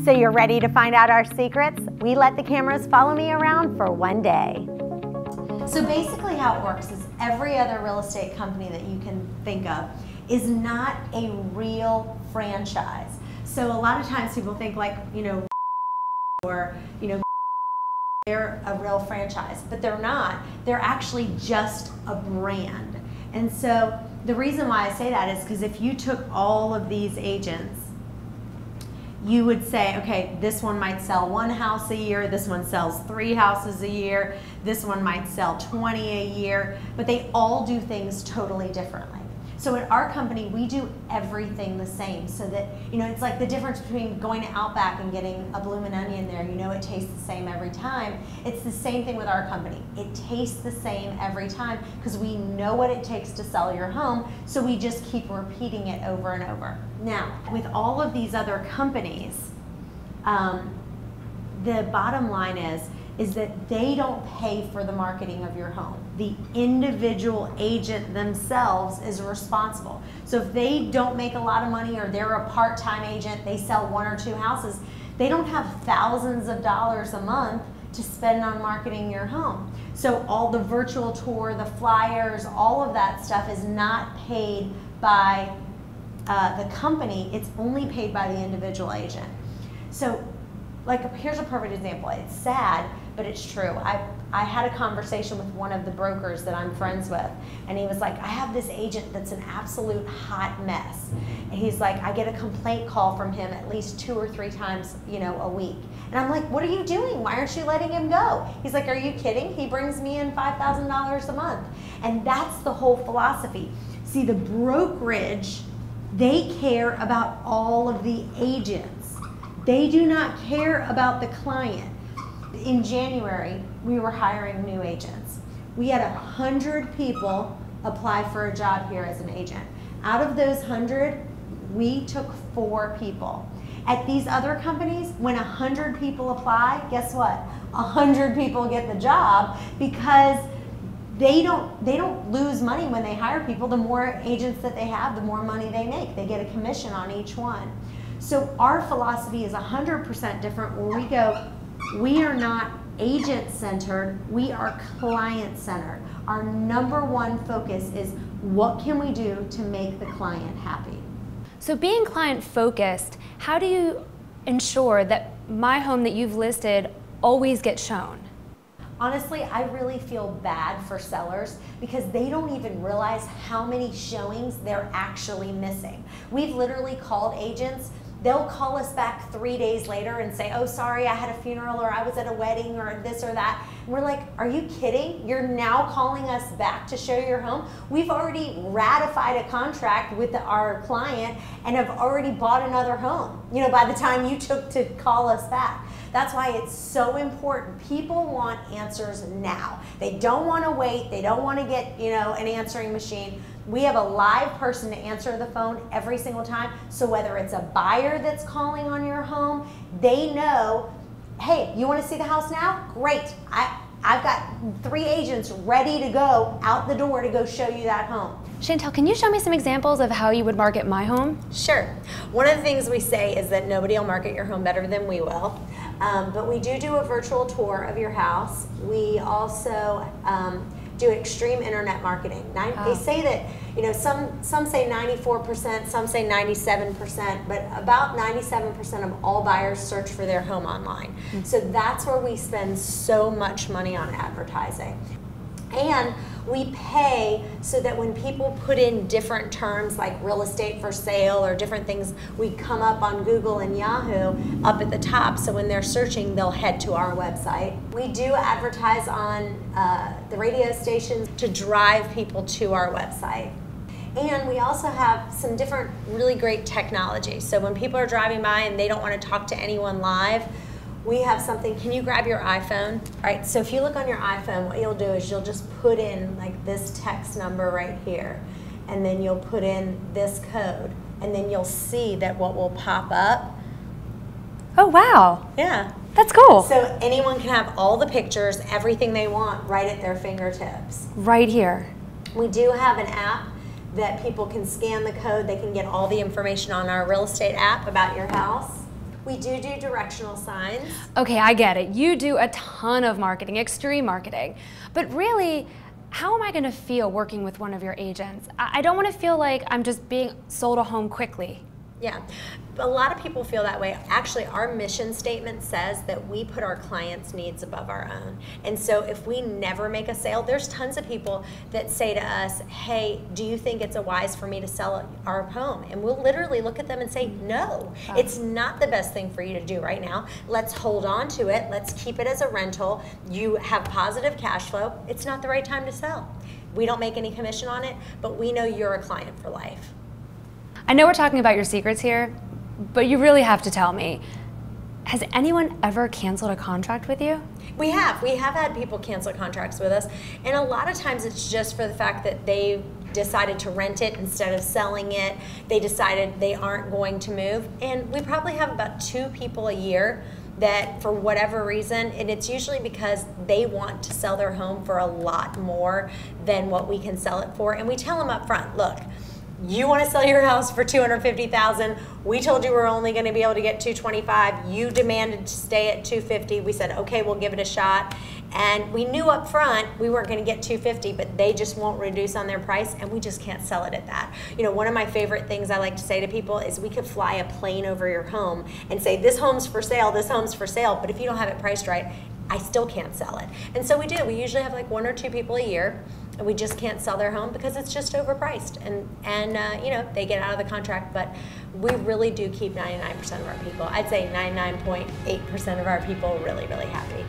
So you're ready to find out our secrets? We let the cameras follow me around for one day. So basically how it works is every other real estate company that you can think of is not a real franchise. So a lot of times people think like, or, they're a real franchise, but they're not. They're actually just a brand. And so the reason why I say that is because if you took all of these agents, you would say, okay, this one might sell 1 house a year, this one sells 3 houses a year, this one might sell 20 a year, but they all do things totally differently. So at our company, we do everything the same so that, it's like the difference between going to Outback and getting a bloomin' onion there, it tastes the same every time. It's the same thing with our company. It tastes the same every time because we know what it takes to sell your home, so we just keep repeating it over and over. Now, with all of these other companies, the bottom line is that they don't pay for the marketing of your home. The individual agent themselves is responsible. So if they don't make a lot of money or they're a part-time agent, they sell 1 or 2 houses, they don't have thousands of dollars a month to spend on marketing your home. So all the virtual tour, the flyers, all of that stuff is not paid by the company, it's only paid by the individual agent. So here's a perfect example. It's sad, but it's true. I had a conversation with one of the brokers that I'm friends with, and he was like, I have this agent that's an absolute hot mess. And he's like, I get a complaint call from him at least 2 or 3 times, a week. And I'm like, what are you doing? Why aren't you letting him go? He's like, are you kidding? He brings me in $5,000 a month. And that's the whole philosophy. See, the brokerage, they care about all of the agents. They do not care about the client. In January, we were hiring new agents. We had 100 people apply for a job here as an agent. Out of those 100, we took 4 people. At these other companies, when 100 people apply, guess what? 100 people get the job because they don't lose money when they hire people. The more agents that they have, the more money they make. They get a commission on each one. So our philosophy is 100% different where we go, we are not agent-centered, we are client-centered. Our #1 focus is what can we do to make the client happy? So being client-focused, how do you ensure that my home that you've listed always gets shown? Honestly, I really feel bad for sellers because they don't even realize how many showings they're actually missing. We've literally called agents. They'll call us back 3 days later and say, oh, sorry, I had a funeral or I was at a wedding or this or that. And we're like, are you kidding? You're now calling us back to show your home? We've already ratified a contract with our client and have already bought another home, by the time you took to call us back. That's why it's so important. People want answers now. They don't want to wait. They don't want to get, an answering machine. We have a live person to answer the phone every single time. So whether it's a buyer that's calling on your home, they know, hey, you want to see the house now? Great. I've got 3 agents ready to go out the door to go show you that home. Chantel, can you show me some examples of how you would market my home? Sure. One of the things we say is that nobody will market your home better than we will. But we do a virtual tour of your house. We also do extreme internet marketing. They say that, some say 94%, some say 97%, but about 97% of all buyers search for their home online. So that's where we spend so much money on advertising. And we pay so that when people put in different terms like real estate for sale or different things, we come up on Google and Yahoo up at the top, so when they're searching, they'll head to our website. We do advertise on the radio stations to drive people to our website. And we also have some different really great technology. So when people are driving by and they don't want to talk to anyone live, we have something. Can you grab your iPhone? All right, so if you look on your iPhone, what you'll do is you'll just put in like this text number right here, and then you'll put in this code, and then you'll see that what will pop up. Oh, wow. Yeah. That's cool. So anyone can have all the pictures, everything they want right at their fingertips. Right here. We do have an app that people can scan the code. They can get all the information on our real estate app about your house. We do directional signs. Okay, I get it. You do a ton of marketing, extreme marketing. But really, how am I going to feel working with one of your agents? I don't want to feel like I'm just being sold a home quickly. Yeah, a lot of people feel that way. Actually, our mission statement says that we put our clients' needs above our own. And so if we never make a sale, there's tons of people that say to us, hey, do you think it's wise for me to sell our home? And we'll literally look at them and say, no, it's not the best thing for you to do right now. Let's hold on to it. Let's keep it as a rental. You have positive cash flow. It's not the right time to sell. We don't make any commission on it, but we know you're a client for life. I know we're talking about your secrets here, but you really have to tell me, has anyone ever canceled a contract with you? We have had people cancel contracts with us, and a lot of times it's just for the fact that they decided to rent it instead of selling it. They decided they aren't going to move, and we probably have about 2 people a year that for whatever reason, and it's usually because they want to sell their home for a lot more than what we can sell it for, and we tell them up front, look, you want to sell your house for $250,000. We told you we're only going to be able to get $225,000. You demanded to stay at $250,000. We said, okay, we'll give it a shot. And we knew up front we weren't going to get $250,000, but they just won't reduce on their price, and we just can't sell it at that. You know, one of my favorite things I like to say to people is we could fly a plane over your home and say, this home's for sale, this home's for sale, but if you don't have it priced right, I still can't sell it. And so we do. We usually have like 1 or 2 people a year, and we just can't sell their home because it's just overpriced, and you know, they get out of the contract. But we really do keep 99% of our people. I'd say 99.8% of our people really, really happy.